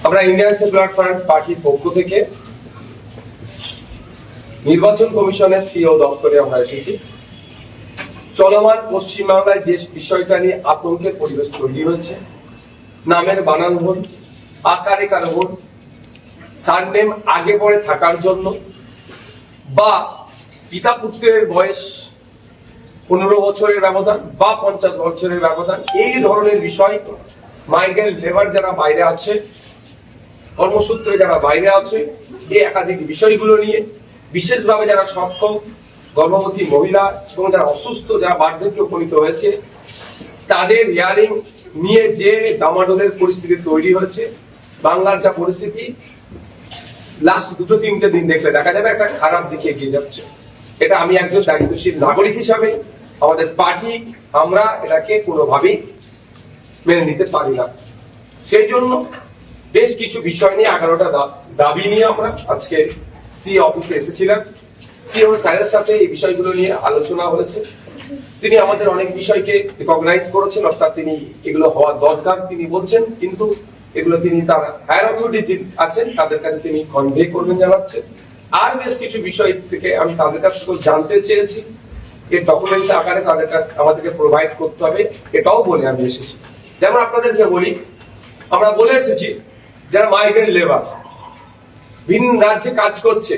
আমরা Indian secular front পার্টির পক্ষ থেকে নির্বাচন কমিশনের সিও দপ্তরে আমরা এসেছি। চলমান পশ্চিমবাংলায় যে বিষয়টা নিয়ে আতঙ্কের পরিবেশ তৈরি হয়েছে, নামের বানান ভুল, আকারে কারো ভুল, সারনেম আগে পরে থাকার জন্য বা পিতা পুত্রের বয়স 15 বছরের ব্যবধান বা 50 বছরের ব্যবধান, এই ধরনের বিষয় মাইগ্রেন্ট লেবার যারা বাইরে আছে, কর্মসূত্রে যারা বাইরে আছে, এই একাধিক বিষয়গুলো নিয়ে বিশেষভাবে যারা সক্ষম গর্ভবতী মহিলা এবং যারা অসুস্থ, যারা বার্ধক্য উপনীত হয়েছে, তাদের হিয়ারিং নিয়ে যে ডামাডোলের পরিস্থিতি তৈরি হয়েছে, বাংলার যা পরিস্থিতি লাস্ট 2-3 দিন দেখলে দেখা যাবে একটা খারাপ দিকে এগিয়ে যাচ্ছে। এটা আমি একজন দায়িত্বশীল নাগরিক হিসাবে আমাদের পার্টি আমরা এটাকে কোনোভাবেই মেনে নিতে পারি না। সেই জন্য বেশ কিছু বিষয় নিয়ে 11টা দাবি নিয়ে আমরা আজকে সি অফিসে এসেছিলাম। সিও স্যারের সাথে এই বিষয়গুলো নিয়ে আলোচনা হয়েছে। তিনি আমাদের অনেক বিষয়কে রিকগনাইজ করেছেন, অর্থাৎ তিনি এগুলো হওয়া দরকার তিনি বলছেন, কিন্তু এগুলো তিনি তার হায়ার অথরিটি আছেন তাদের কাছে তিনি কনভে করবেন জানাচ্ছেন। আর বেশ কিছু বিষয় থেকে আমি তাদের কাছ থেকে জানতে চেয়েছি, এর ডকুমেন্টস আকারে তাদের কাছে আমাদেরকে প্রোভাইড করতে হবে, এটাও বলে আমি এসেছি। যেমন আপনাদেরকে বলি, আমরা বলে এসেছি যারা মাইগ্রেন্ট লেবার ভিন্ন রাজ্যে কাজ করছে,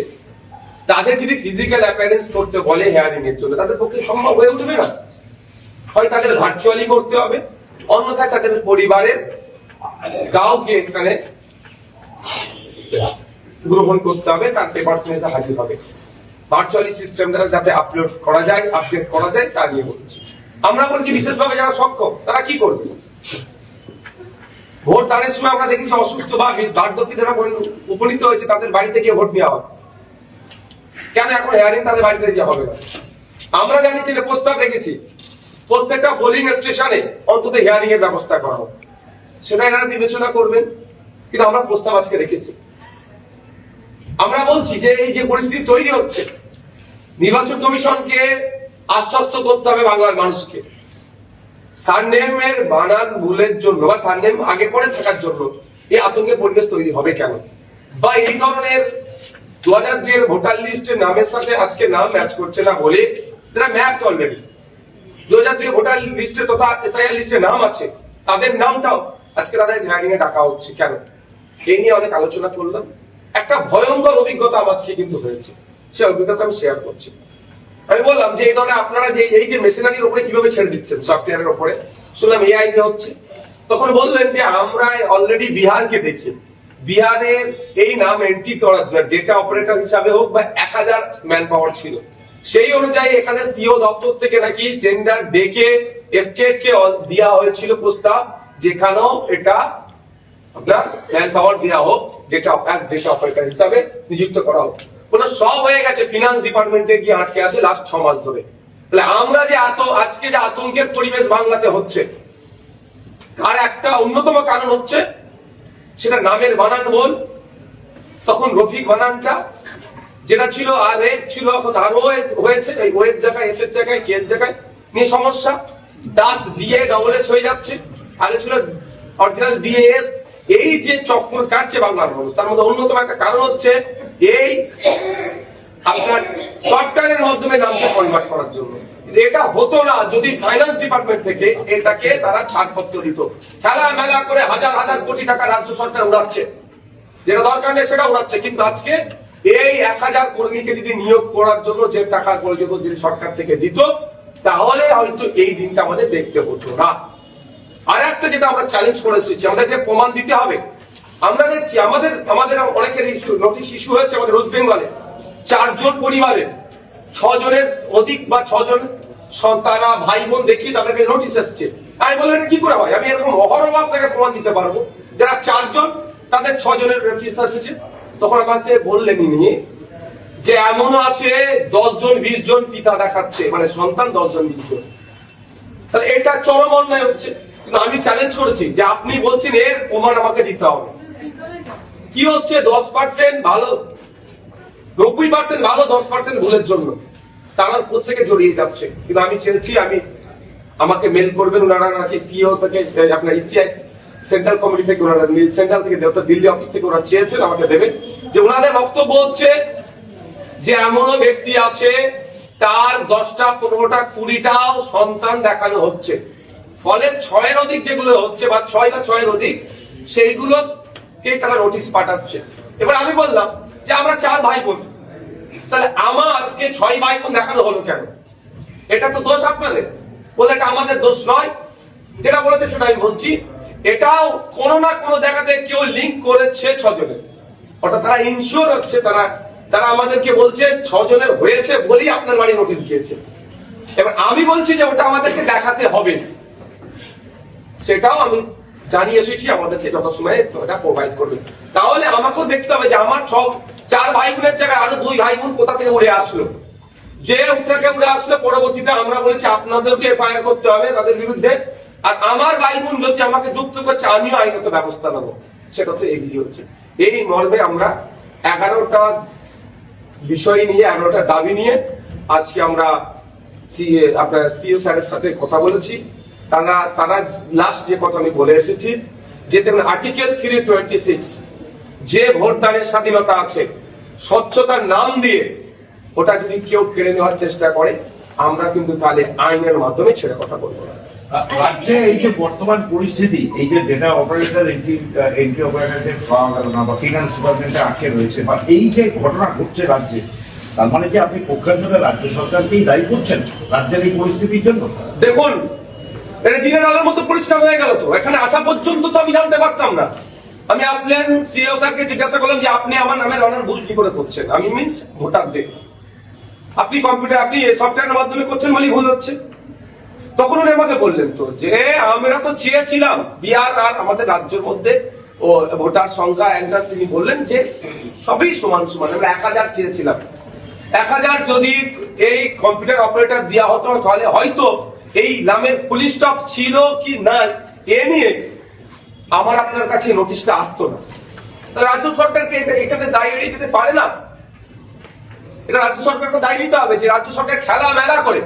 তাদের যদি ফিজিক্যাল অ্যাপিয়ারেন্স করতে বলে হিয়ারিং এর জন্য, তাদের পক্ষে সম্ভব হয়ে উঠবে না। হয় তাদের ভার্চুয়ালি করতে হবে, অন্যথায় তাদের পরিবারের কাউকে এখানে গ্রহণ করতে হবে, তার পেপারস নিয়ে হাজির হবে। ভার্চুয়ালি সিস্টেম দ্বারা যাতে আপলোড করা যায়, আপডেট করা যায়, তা নিয়ে বলছি। আমরা বলছি বিশেষভাবে যারা সক্ষম তারা কি করবে। ভোট দানের সময় আমরা দেখেছি অসুস্থ বা বার্ধক্য যারা উপনীত হয়েছে তাদের বাড়িতে গিয়ে ভোট নেওয়া হয়। কেন এখন হিয়ারিং তাদের বাড়িতে যাওয়া হবে না? আমরা জানিয়েছি প্রস্তাব রেখেছি প্রত্যেকটা পোলিং স্টেশনে অন্তত হিয়ারিং এর ব্যবস্থা করা হোক, সেটা এনারা বিবেচনা করবেন, কিন্তু আমরা প্রস্তাব আজকে রেখেছি। আমরা বলছি যে এই যে পরিস্থিতি তৈরি হচ্ছে, নির্বাচন কমিশনকে আশ্বস্ত করতে হবে বাংলার মানুষকে, সারনেমের বানান ভুলের জন্য বা সারনেম আগে পরে থাকার জন্য এই আতঙ্কের পরিবেশ তৈরি হবে কেন, বা এই ধরনের 2002 এর ভোটার লিস্টের নামের সাথে আজকে নাম ম্যাচ করছে না বলে তারা ম্যাপ অলরেডি 2002 ভোটার লিস্টে তথা এসআইআর লিস্টে নাম আছে, তাদের নামটাও আজকে তাদের হিয়ারিং এ ডাকা হচ্ছে কেন, এই নিয়ে অনেক আলোচনা করলাম। একটা ভয়ঙ্কর অভিজ্ঞতা আমার আজকে কিন্তু হয়েছে, সেই অভিজ্ঞতা আমি শেয়ার করছি। আমি বললাম যে এই ধরনের আপনারা যে এই যে মেশিনারির উপরে কিভাবে ছেড়ে দিচ্ছেন, সফটওয়্যারের উপরে, শুনলাম এআই দিয়ে হচ্ছে। তখন বললেন যে আমরা অলরেডি বিহারকে দেখি, বিহারের এই নাম এন্ট্রি করার জন্য ডেটা অপারেটর হিসাবে হোক বা 1000 ম্যান পাওয়ার ছিল, সেই অনুযায়ী এখানে সিও দপ্তর থেকে নাকি টেন্ডার ডেকে স্টেটকে দেওয়া হয়েছিল প্রস্তাব, যেখানেও এটা আপনার ম্যান পাওয়ার দেওয়া হোক, ডেটা অপারেটর হিসাবে নিযুক্ত করা হোক। ওটা সব হয়ে গেছে, ফিনান্স ডিপার্টমেন্টে গিয়ে আটকে আছে লাস্ট 6 মাস ধরে। তাহলে আমরা যে আজকে যে আতঙ্কের পরিবেশ বাংলাতে হচ্ছে, তার একটা অন্যতম কারণ হচ্ছে সেটা নামের বানান ভুল। তখন রফিক বানানটা যেটা ছিল আর রেড ছিল, এখন আর হয়েছে, এই ওয়ের জায়গায় এফ এর জায়গায় কে এর জায়গায় নিয়ে সমস্যা। দাস দিয়ে ডবল এস হয়ে যাচ্ছে, আগে ছিল অরিজিনাল ডিএস। এই যে চক্কর কাটছে বাংলার মানুষ, তার মধ্যে অন্যতম একটা কারণ হচ্ছে এই আপনার সফটওয়্যারের মাধ্যমে নামকে কনভার্ট করার জন্য। এটা হতো না যদি ফাইন্যান্স ডিপার্টমেন্ট থেকে এটাকে তারা ছাড়পত্র দিত। খেলা মেলা করে হাজার হাজার কোটি টাকা রাজ্য সরকার উড়াচ্ছে, যেটা দরকার নেই সেটা উড়াচ্ছে। কিন্তু আজকে এই 1000 কর্মীকে যদি নিয়োগ করার জন্য যে টাকা প্রয়োজন যদি সরকার থেকে দিত, তাহলে হয়তো এই দিনটা আমাদের দেখতে হতো না। আর একটা যেটা আমরা চ্যালেঞ্জ করেছি, আমাদেরকে প্রমাণ দিতে হবে। আমরা দেখছি আমাদের অনেকের ইস্যু, নোটিশ ইস্যু হয়েছে আমাদের ওয়েস্ট বেঙ্গলে 4 জন পরিবারের 6 জনের অধিক বা 6 জন সন্তান ভাই বোন দেখিয়ে তাদেরকে নোটিশ এসছে। আমি বললাম এটা কি করে হয়? আমি এরকম অহরহ আপনাকে প্রমাণ দিতে পারবো যারা 4 জন তাদের 6 জনের নোটিশ এসেছে। তখন আমাকে বললেন ইনি যে এমনও আছে 10 জন 20 জন পিতা দেখাচ্ছে, মানে সন্তান 10 জন 20 জন। তাহলে এটা চরম অন্যায় হচ্ছে। কিন্তু আমি চ্যালেঞ্জ করেছি যে আপনি বলছেন এর প্রমাণ আমাকে দিতে হবে। কি হচ্ছে 10% ভালো, 90% ভালো, 10% ভুলের জন্য তারা প্রত্যেকে জড়িয়ে যাচ্ছে। কিন্তু আমি চেয়েছি আমাকে মেল করবেন ওনারা নাকি সিও থেকে আপনার ইসিআই সেন্ট্রাল কমিটি থেকে ওনারা সেন্ট্রাল থেকে দিল্লি অফিস থেকে ওরা চেয়েছেন আমাকে দেবেন, যে ওনাদের বক্তব্য হচ্ছে যে এমনও ব্যক্তি আছে তার 10টা 15টা 20টাও সন্তান দেখানো হচ্ছে, ফলে 6-এর অধিক যেগুলো হচ্ছে বা 6 বা 6-এর অধিক সেইগুলোকে তারা নোটিশ পাঠাচ্ছে। এবার আমি বললাম যে আমরা 4 ভাই বোন, তাহলে আমাকে 6 ভাই বোন দেখানো হলো কেন? এটা তো দোষ আপনাদের। বলে এটা আমাদের দোষ নয়, যেটা বলেছে সেটা আমি বলছি, এটাও কোনো না কোনো জায়গাতে কেউ লিঙ্ক করেছে 6 জনের, অর্থাৎ তারা ইনশিওর হচ্ছে, তারা আমাদেরকে বলছে 6 জনের হয়েছে বলেই আপনার বাড়ি নোটিশ গিয়েছে। এবার আমি বলছি যে ওটা আমাদেরকে দেখাতে হবে, সেটাও আমি জানিয়ে এসেছি, আমাদেরকে যত সময় ওটা প্রোভাইড করবে। তাহলে আমাকেও দেখতে হবে যে আমার 4 ভাই বোনের জায়গায় আরো 2 ভাই বোন কোথা থেকে উড়ে আসলো, যে থেকে উড়ে আসলো পরবর্তীতে আমরা বলেছি আপনাদেরকে এফআইআর করতে হবে তাদের বিরুদ্ধে, আর আমার ভাই বোন যদি আমাকে যুক্ত করছে আমিও আইনত ব্যবস্থা নেব, সেটা তো এগিয়ে হচ্ছে। এই মর্মে আমরা 11টা বিষয় নিয়ে 11টা দাবি নিয়ে আজকে আমরা আপনার সিও স্যারের সাথে কথা বলেছি। তারা লাস্ট যে কথা আমি বলে এসেছি যে আর্টিকেল 326 যে ভোটদানের স্বাধীনতা আছে, স্বচ্ছতার নাম দিয়ে ওটা যদি কেউ কেড়ে নেওয়ার চেষ্টা করে আমরা কিন্তু তাহলে আইনের মাধ্যমে ছেড়ে কথা বলবো না। রাজ্যে এই যে বর্তমান পরিস্থিতি, এই যে ডেটা অপারেটর এন্ট্রি অপারেটরদের পাওয়া গেল না বা ফিনান্স ডিপার্টমেন্টে আটকে রয়েছে, বা এই যে ঘটনা ঘটছে রাজ্যে, তার মানে কি আপনি পক্ষান্তরে রাজ্য সরকারকেই দায়ী করছেন রাজ্যের এই পরিস্থিতির জন্য? দেখুন, এটা দিনের আলোর মতো পরিষ্কার হয়ে গেল তো। এখানে আসা পর্যন্ত তো আমি জানতে পারতাম না। আমি আসলেন সিও স্যারকে জিজ্ঞাসা করলাম যে আপনি আমার নামের অনার ভুল কি করে করছেন, আমি মিন্স ভোটারদের, আপনি কম্পিউটার আপনি সফটওয়্যারের মাধ্যমে করছেন বলেই ভুল হচ্ছে। তখন উনি আমাকে বললেন তো যে আমরা তো চেয়েছিলাম বিহার আর আমাদের রাজ্যের মধ্যে ও ভোটার সংখ্যা একটা, তিনি বললেন যে সবই সমান সমান, আমরা 1000 চেয়েছিলাম। 1000 যদি এই কম্পিউটার অপারেটর দেওয়া হতো তাহলে হয়তো এই নামের ফুল স্টপ ছিল কি নাই এ নিয়ে আমার আপনার কাছে নোটিশটা আসতো না। রাজ্য সরকারকে এখানে দায়ী এড়িয়ে যেতে পারে না, এটা রাজ্য সরকারকে দায়ী নিতে হবে যে রাজ্য সরকার খেলা মেলা করে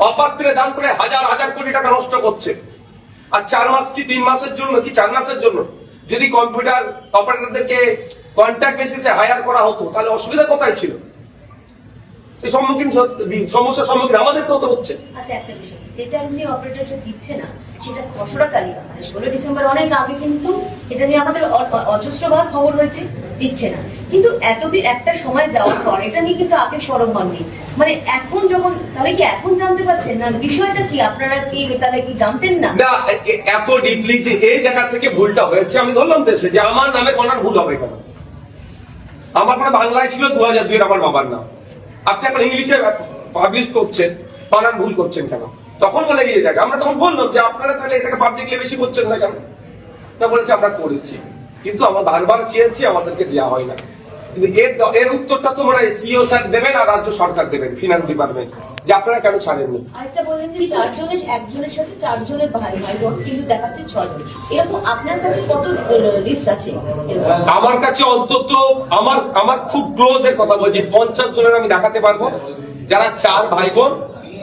অপাত্রে দান করে হাজার হাজার কোটি টাকা নষ্ট করছে। আর 4 মাস কি 3 মাসের জন্য কি 4 মাসের জন্য যদি কম্পিউটার অপারেটরদেরকে কন্ট্রাক্ট বেসিসে হায়ার করা হতো তাহলে অসুবিধা কোথায় ছিল? এই সমস্যার সম্মুখীন আমাদেরকে হতে হচ্ছে। আচ্ছা, একটা বিষয়, ডেটা এন্ট্রি অপারেটর যে দিচ্ছে না সেটা খসড়া তালিকা, মানে 16 ডিসেম্বর অনেক আগে কিন্তু এটা নিয়ে আমাদের অজস্রবার খবর হয়েছে, দিচ্ছে না। কিন্তু এতদিন একটা সময় যাওয়ার পর এটা নিয়ে কিন্তু আগে সরব হননি, মানে এখন যখন, তাহলে কি এখন জানতে পারছেন না বিষয়টা কি? আপনারা কি তাহলে কি জানতেন না? না, এত ডিপলি যে এই জায়গা থেকে ভুলটা হয়েছে আমি ধরলাম দেশে যে আমার নামে কোনার ভুল হবে কেন? আমার কোনো বাংলায় ছিল 2002 আমার বাবার নাম, আপনি এখন ইংলিশে পাবলিশ করছেন, বানান ভুল করছেন কেন? তখন বলে গিয়ে যাক, আমরা তখন বললাম যে আপনারা তাহলে এটাকে পাবলিকলি বেশি করছেন না কেন? না, বলেছে আমরা করেছি, কিন্তু আমরা বারবার চেয়েছি, আমাদেরকে দেওয়া হয় না। কিন্তু এর উত্তরটা তোমরা সিও স্যার দেবেন আর রাজ্য সরকার দেবেন, ফিনান্স ডিপার্টমেন্ট, যে আপনারা কেন ছাড়েননি। আরেকটা বললেন যে 4 জনের, একজনের সাথে 4 জনের ভাই বোন, কিন্তু দেখাচ্ছে 6 জন। এরকম আপনার কাছে কত লিস্ট আছে? আমার কাছে অন্তত আমার খুব ক্লোজ এর কথা বলছি 50 জনের আমি দেখাতে পারবো, যারা 4 ভাই বোন,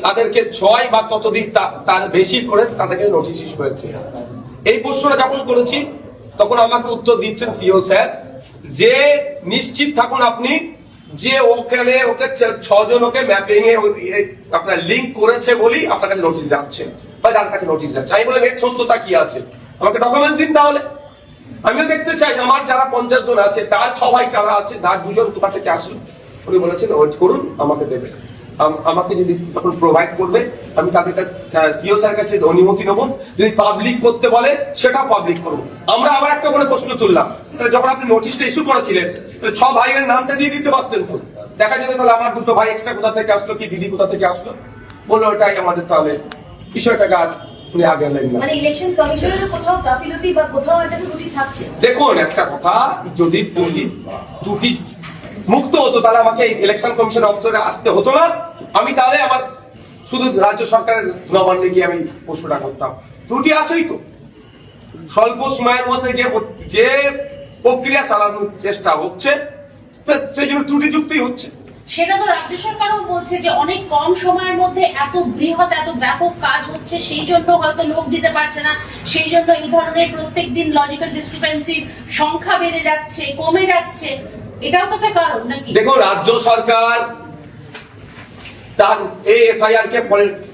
তাদেরকে 6 বা ততোধিক তার বেশি করে তাদেরকে নোটিশ ইস্যু করেছে। এই প্রশ্নটা যখন করেছি তখন আমাকে উত্তর দিচ্ছেন সিও স্যার যে নিশ্চিত থাকুন আপনি যে ওখানে ওকে 6 জন ওকে ম্যাপিং এ আপনার লিংক করেছে বলেই আপনার কাছে নোটিশ যাচ্ছে বা যার কাছে নোটিশ যাচ্ছে। আমি বললাম এর সত্যতা কি আছে, আমাকে ডকুমেন্টস দিন, তাহলে আমিও দেখতে চাই আমার যারা 50 জন আছে তার 6 ভাই কারা আছে, তার 2 জন কোথা থেকে আসলো। উনি বলেছেন ওয়েট করুন, আমাকে দেবে, আমাকে যদি তখন প্রোভাইড করবে আমি তাদের কাছে সিও স্যার কাছে অনুমতি নেবো, যদি পাবলিক করতে বলে সেটাও পাবলিক করবো। আমরা আবার একটা করে প্রশ্ন তুললাম, তাহলে যখন আপনি নোটিশটা ইস্যু করেছিলেন 6 ভাইয়ের নামটা দিয়ে দিতে পারতেন তো, দেখা যেত তাহলে আমার 2টো ভাই এক্সট্রা কোথা থেকে আসলো কি দিদি কোথা থেকে আসলো, বললো ওটাই আমাদের তাহলে বিষয়টাকে আজ উনি আগে নেন না। মানে ইলেকশন কমিশনের কোথাও গাফিলতি বা কোথাও একটা ত্রুটি থাকছে। দেখুন একটা কথা, যদি ত্রুটি মুক্ত হতো তাহলে আমাকে ইলেকশন কমিশন অফিসে আসতে হতো না, আমি তাহলে আমার শুধু রাজ্য সরকারের নবান্নে গিয়ে আমি প্রশ্নটা করতাম। ত্রুটি আছেই তো, স্বল্প সময়ের মধ্যে যে প্রক্রিয়া চালানোর চেষ্টা হচ্ছে সেই জন্য ত্রুটিযুক্তই হচ্ছে। সেটা তো রাজ্য সরকারও বলছে যে অনেক কম সময়ের মধ্যে এত বৃহৎ এত ব্যাপক কাজ হচ্ছে, সেই জন্য হয়তো লোক দিতে পারছে না, সেই জন্য এই ধরনের প্রত্যেকদিন লজিক্যাল ডিসক্রিপেন্সির সংখ্যা বেড়ে যাচ্ছে, কমে যাচ্ছে। এটাও তো একটা কারণ নাকি? দেখুন, রাজ্য সরকার তার এই এসআইআর কে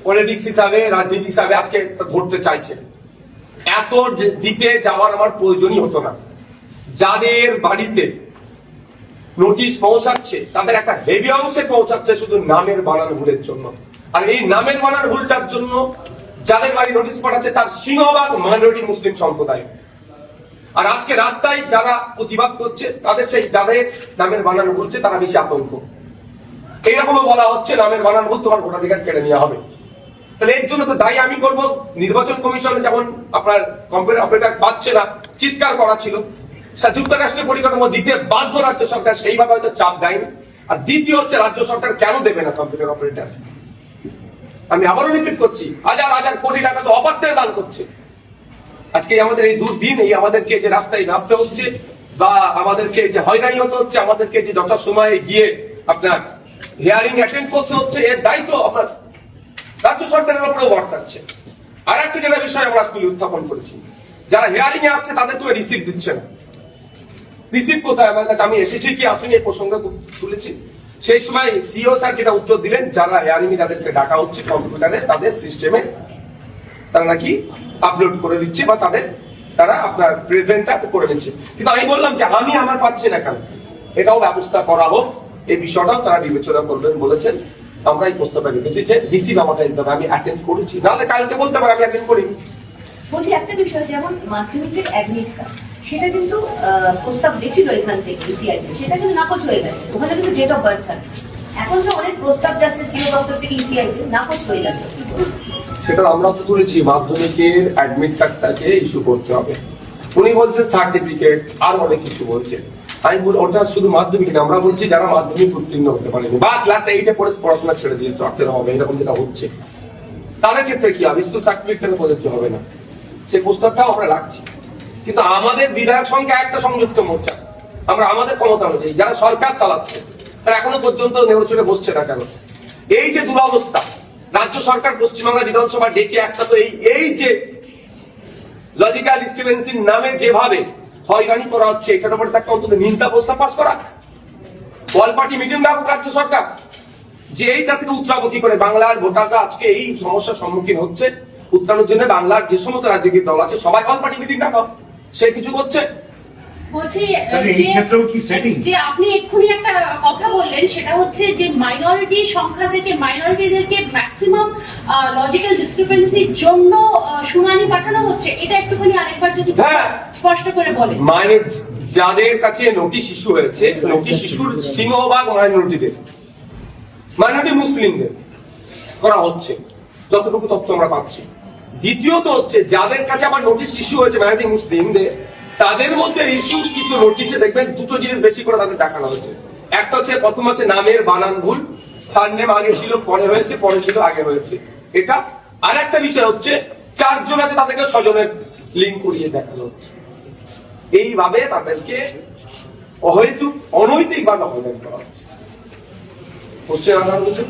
পলিটিক্স হিসাবে, রাজনীতি হিসাবে আজকে ধরতে চাইছে। এত জিপে যাওয়ার আমার প্রয়োজনই হতো না। যাদের বাড়িতে নোটিশ পৌঁছাচ্ছে তাদের একটা হেভি অংশে পৌঁছাচ্ছে শুধু নামের বানান ভুলের জন্য। আর এই নামের বানান ভুলটার জন্য যাদের বাড়ি নোটিশ পাঠাচ্ছে তার সিংহভাগ মাইনরিটি মুসলিম সম্প্রদায়। আর আজকে রাস্তায় যারা প্রতিবাদ করছে তাদের সেই যাদের নামের বানান ভুলছে তারা বেশি আতঙ্ক। এইরকমও বলা হচ্ছে নামের বানান ভুল, তোমার ভোটাধিকার কেড়ে নেওয়া হবে। তাহলে এর জন্য তো দায়ী আমি করব। নির্বাচন কমিশনে যেমন আপনার কম্পিউটার অপারেটর পাচ্ছে না, চিৎকার করা ছিল, যুক্তরাষ্ট্রের পরিকাঠামো দিতে বাধ্য রাজ্য সরকার, সেইভাবে হয়তো চাপ দেয়নি। আর দ্বিতীয় হচ্ছে রাজ্য সরকার কেন দেবে না কম্পিউটার অপারেটর? আমি আবারও রিপিট করছি, হাজার হাজার কোটি টাকা তো অপাত্রে দান করছে। আজকে আমাদের এই দুর্দিন, এই আমাদেরকে যে রাস্তায় নামতে হচ্ছে বা আমাদেরকে যে হয়রানি হতে হচ্ছে, আমাদেরকে যে যথাসময়ে গিয়ে আপনার হিয়ারিং অ্যাটেন্ড করতে হচ্ছে, এর দায়িত্ব আপনার রাজ্য সরকারের উপরেও বর্তাচ্ছে। আর একটা যেটা বিষয় আমরা তুলে উত্থাপন করেছি, যারা হিয়ারিং এ আসছে তাদের তো রিসিভ দিচ্ছে না। রিসিভ কোথায়? আমার কাছে আমি এসেছি কি আসেনি এই প্রসঙ্গে তুলেছি। সেই সময় সিও স্যার যেটা উত্তর দিলেন, যারা হিয়ারিং এ যাদেরকে ডাকা হচ্ছে কম্পিউটারে তাদের সিস্টেমে তারা নাকি আপলোড করে দিচ্ছে বা তারা আপনার প্রেজেন্টটা করে দিচ্ছে। কিন্তু আমি বললাম যে আমি আমার পাচ্ছি না কেন, এটাও ব্যবস্থা করা হোক। এই বিষয়টাও তারা বিবেচনা করবেন বলেছেন। আমরা এই প্রস্তাবটা রেখেছি যে রিসিভ আমাকে দিতে হবে, আমি অ্যাটেন্ড করেছি, নাহলে কালকে বলতে পারে আমি অ্যাটেন্ড করিনি। বলছি একটা বিষয়, যেমন মাধ্যমিকের অ্যাডমিট কার্ড, সেটা কিন্তু প্রস্তাব দিয়েছিল এখান থেকে ইসিআই, সেটা কিন্তু নাকচ হয়ে গেছে। ওখানে কিন্তু ডেট অফ বার্থ থাকে। এখন যে অনেক প্রস্তাব যাচ্ছে সিও দপ্তর থেকে ইসিআই, নাকচ হয়ে যাচ্ছে। সেটা আমরা তো তুলেছি, মাধ্যমিকের অ্যাডমিট কার্ডটাকে ইস্যু করতে হবে। উনি বলছেন সার্টিফিকেট, আর অনেক কিছু বলছেন। আমি বলি ওটা শুধু মাধ্যমিক না, আমরা বলছি যারা মাধ্যমিক উত্তীর্ণ হতে পারেনি বা ক্লাস 8-এ পড়ে পড়াশোনা ছেড়ে দিয়েছে, অর্থের অভাবে এরকম যেটা হচ্ছে, তাদের ক্ষেত্রে কি হবে? স্কুল সার্টিফিকেট প্রযোজ্য হবে না, সেই প্রস্তাবটাও আমরা রাখছি। কিন্তু আমাদের বিধায়ক সংখ্যা একটা সংযুক্ত মোর্চা, আমরা আমাদের ক্ষমতা অনুযায়ী যারা সরকার চালাচ্ছে তারা এখনো পর্যন্ত নেড়েচড়ে বসছে না কেন? এই যে দুরবস্থা, রাজ্য সরকার পশ্চিমবাংলা বিধানসভা ডেকে একটা তো এই যে লজিক্যাল ডিসক্রিপেন্সির নামে যেভাবে হয়রানি করা হচ্ছে, এটার উপরে একটা অন্তত নিন্দা প্রস্তাব পাস করা, অল পার্টি মিটিং রাখুক রাজ্য সরকার, যে এইটা থেকে উত্তরাগতি করে বাংলার ভোটাররা আজকে এই সমস্যার সম্মুখীন হচ্ছে, উত্তরানোর জন্য বাংলার যে সমস্ত রাজনৈতিক দল আছে সবাই অল পার্টি মিটিং রাখো। সে কিছু করছে? বলছি এই ক্ষেত্রেও কি সেটিং? যে আপনি এক্ষুনি একটা কথা বললেন, সেটা হচ্ছে যে মাইনরিটি সংখ্যা থেকে মাইনরিটিদেরকে ম্যাক্সিমাম লজিক্যাল ডিসক্রিপেন্সির জন্য শুনানি পাঠানো হচ্ছে। এটা একটুখানি আরেকবার যদি স্পষ্ট করে বলেন। মাইনরিটি যাদের কাছে নোটিশ ইস্যু হয়েছে, নোটিশ ইস্যুর সিংহভাগ মাইনরিটিদের, মাইনরিটি মুসলিমদের করা হচ্ছে, যতটুকু তথ্য আমরা পাচ্ছি। দ্বিতীয়ত হচ্ছে যাদের কাছে আবার নোটিশ ইস্যু হয়েছে মাইনরিটি মুসলিমদের, তাদের মধ্যে ইস্যু কিন্তু নোটিশে দেখবেন দুটো জিনিস বেশি করে তাদের দেখানো হয়েছে। একটা হচ্ছে, প্রথম হচ্ছে নামের বানান ভুল, সারনেম আগে ছিল পরে হয়েছে, পরে ছিল আগে হয়েছে, এটা। আর একটা বিষয় হচ্ছে 4 জন আছে তাদেরকে 6 জনের লিঙ্ক করিয়ে দেখানো হচ্ছে। এইভাবে তাদেরকে অনৈতিক ভাবে হয়রানি করা হচ্ছে। পশ্চিমবাংলার কিছু